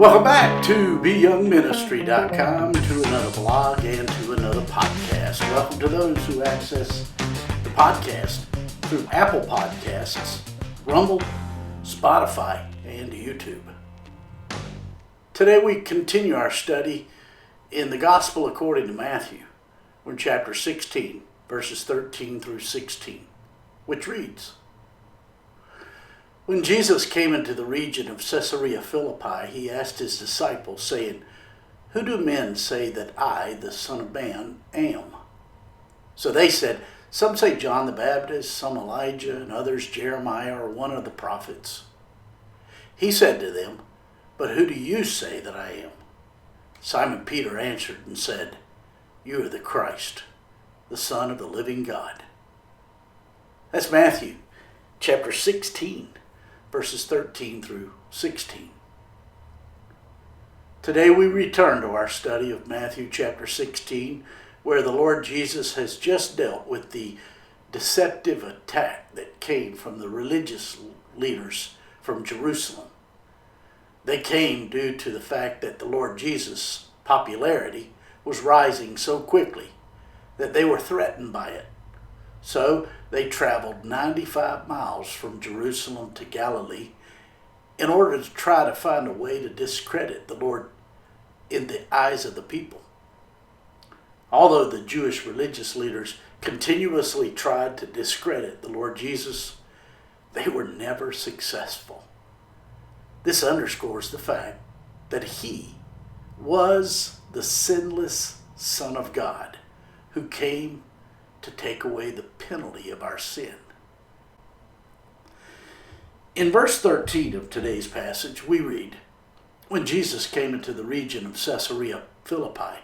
Welcome back to BYoungMinistry.com, to another blog and to another podcast. Welcome to those who access the podcast through Apple Podcasts, Rumble, Spotify, and YouTube. Today we continue our study in the Gospel according to Matthew. We're in chapter 16, verses 13 through 16, which reads, When Jesus came into the region of Caesarea Philippi, he asked his disciples, saying, Who do men say that I, the Son of Man, am? So they said, Some say John the Baptist, some Elijah, and others Jeremiah or one of the prophets. He said to them, But who do you say that I am? Simon Peter answered and said, You are the Christ, the Son of the living God. That's Matthew chapter 16. Verses 13 through 16. Today we return to our study of Matthew chapter 16, where the Lord Jesus has just dealt with the deceptive attack that came from the religious leaders from Jerusalem. They came due to the fact that the Lord Jesus' popularity was rising so quickly that they were threatened by it. So they traveled 95 miles from Jerusalem to Galilee in order to try to find a way to discredit the Lord in the eyes of the people. Although the Jewish religious leaders continuously tried to discredit the Lord Jesus, they were never successful. This underscores the fact that he was the sinless Son of God who came to take away the penalty of our sin. In verse 13 of today's passage, we read, When Jesus came into the region of Caesarea Philippi,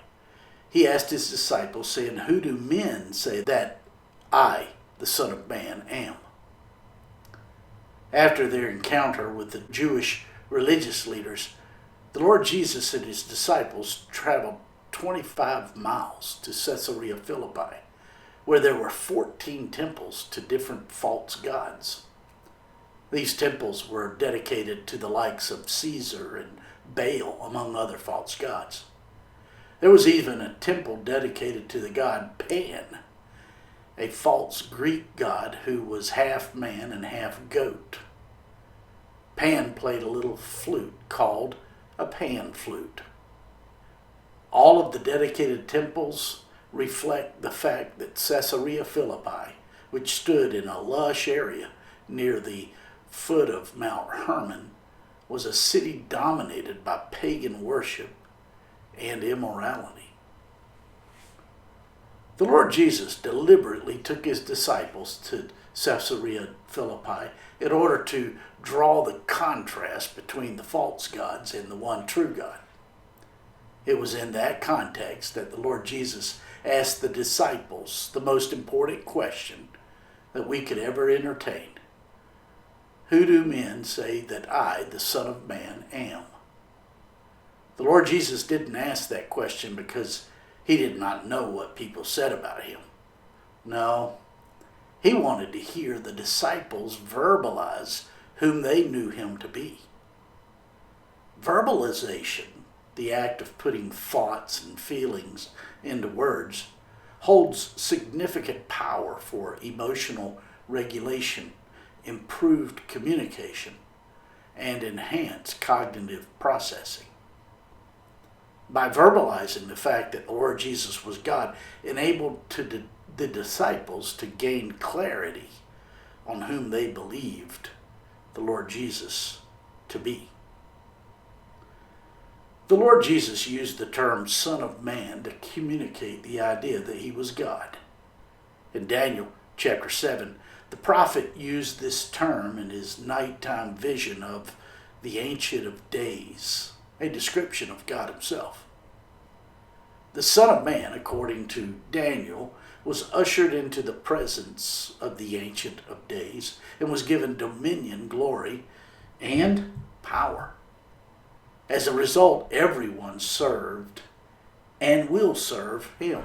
he asked his disciples, saying, Who do men say that I, the Son of Man, am? After their encounter with the Jewish religious leaders, the Lord Jesus and his disciples traveled 25 miles to Caesarea Philippi, where there were 14 temples to different false gods. These temples were dedicated to the likes of Caesar and Baal, among other false gods. There was even a temple dedicated to the god Pan, a false Greek god who was half man and half goat. Pan played a little flute called a pan flute. All of the dedicated temples reflect the fact that Caesarea Philippi, which stood in a lush area near the foot of Mount Hermon, was a city dominated by pagan worship and immorality. The Lord Jesus deliberately took his disciples to Caesarea Philippi in order to draw the contrast between the false gods and the one true God. It was in that context that the Lord Jesus asked the disciples the most important question that we could ever entertain. Who do men say that I, the Son of Man, am? The Lord Jesus didn't ask that question because he did not know what people said about him. No, he wanted to hear the disciples verbalize whom they knew him to be. Verbalization, the act of putting thoughts and feelings into words, holds significant power for emotional regulation, improved communication, and enhanced cognitive processing. By verbalizing the fact that the Lord Jesus was God, enabled the disciples to gain clarity on whom they believed the Lord Jesus to be. The Lord Jesus used the term Son of Man to communicate the idea that he was God. In Daniel chapter 7, the prophet used this term in his nighttime vision of the Ancient of Days, a description of God himself. The Son of Man, according to Daniel, was ushered into the presence of the Ancient of Days and was given dominion, glory, and power. As a result, everyone served and will serve him,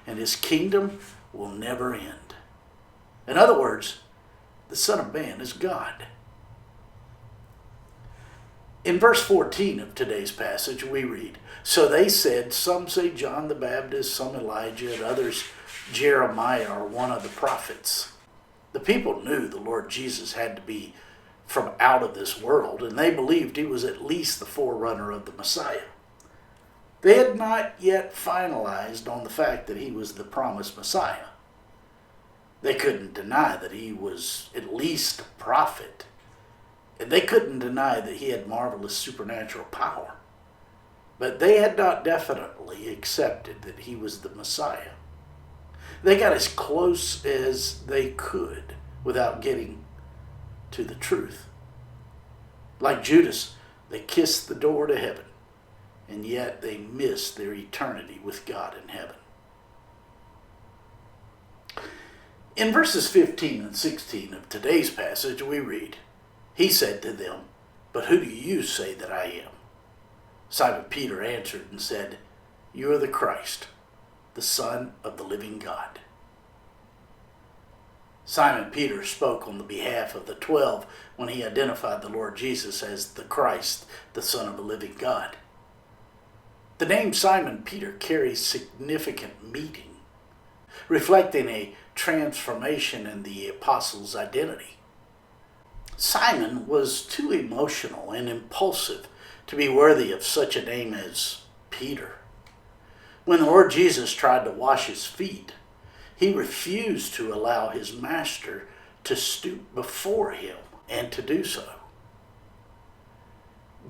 and his kingdom will never end. In other words, the Son of Man is God. In verse 14 of today's passage, we read, "So they said, some say John the Baptist, some Elijah, and others Jeremiah or one of the prophets." The people knew the Lord Jesus had to be from out of this world, and they believed he was at least the forerunner of the Messiah. They had not yet finalized on the fact that he was the promised Messiah. They couldn't deny that he was at least a prophet, and they couldn't deny that he had marvelous supernatural power. But they had not definitely accepted that he was the Messiah. They got as close as they could without getting to the truth. Like Judas, they kissed the door to heaven, and yet they missed their eternity with God in heaven. In verses 15 and 16 of today's passage, we read, "He said to them, 'But who do you say that I am?' Simon Peter answered and said, 'You are the Christ, the Son of the living God.'" Simon Peter spoke on the behalf of the 12 when he identified the Lord Jesus as the Christ, the Son of the living God. The name Simon Peter carries significant meaning, reflecting a transformation in the apostle's identity. Simon was too emotional and impulsive to be worthy of such a name as Peter. When the Lord Jesus tried to wash his feet, he refused to allow his master to stoop before him and to do so.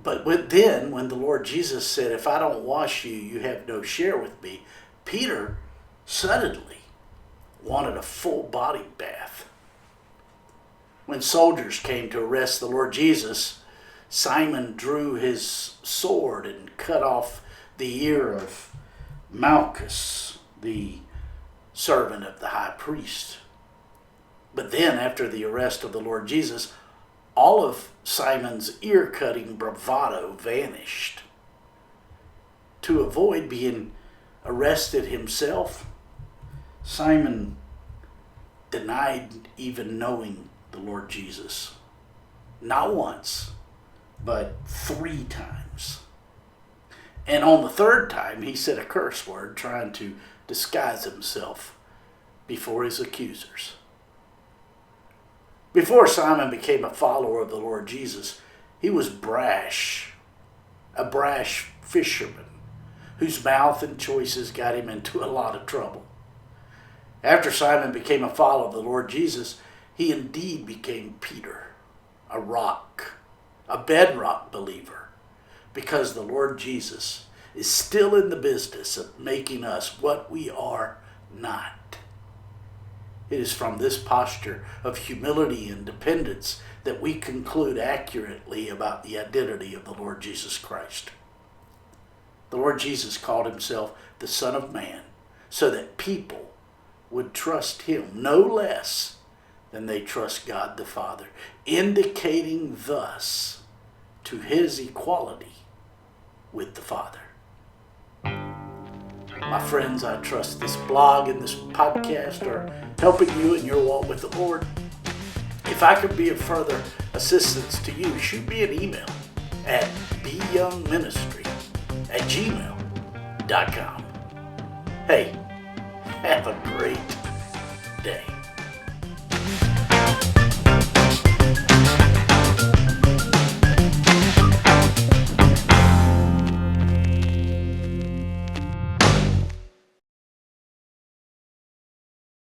But then, when the Lord Jesus said, "If I don't wash you, you have no share with me," Peter suddenly wanted a full body bath. When soldiers came to arrest the Lord Jesus, Simon drew his sword and cut off the ear of Malchus, the servant of the high priest. But then, after the arrest of the Lord Jesus, all of Simon's ear-cutting bravado vanished. To avoid being arrested himself, Simon denied even knowing the Lord Jesus. Not once, but 3 times. And on the 3rd time, he said a curse word, trying to disguise himself before his accusers. Before Simon became a follower of the Lord Jesus, he was brash, a brash fisherman whose mouth and choices got him into a lot of trouble. After Simon became a follower of the Lord Jesus, he indeed became Peter, a rock, a bedrock believer, because the Lord Jesus is still in the business of making us what we are not. It is from this posture of humility and dependence that we conclude accurately about the identity of the Lord Jesus Christ. The Lord Jesus called himself the Son of Man so that people would trust him no less than they trust God the Father, indicating thus to his equality with the Father. My friends, I trust this blog and this podcast are helping you in your walk with the Lord. If I could be of further assistance to you, shoot me an email at BYoungMinistry@gmail.com. Hey, have a great day.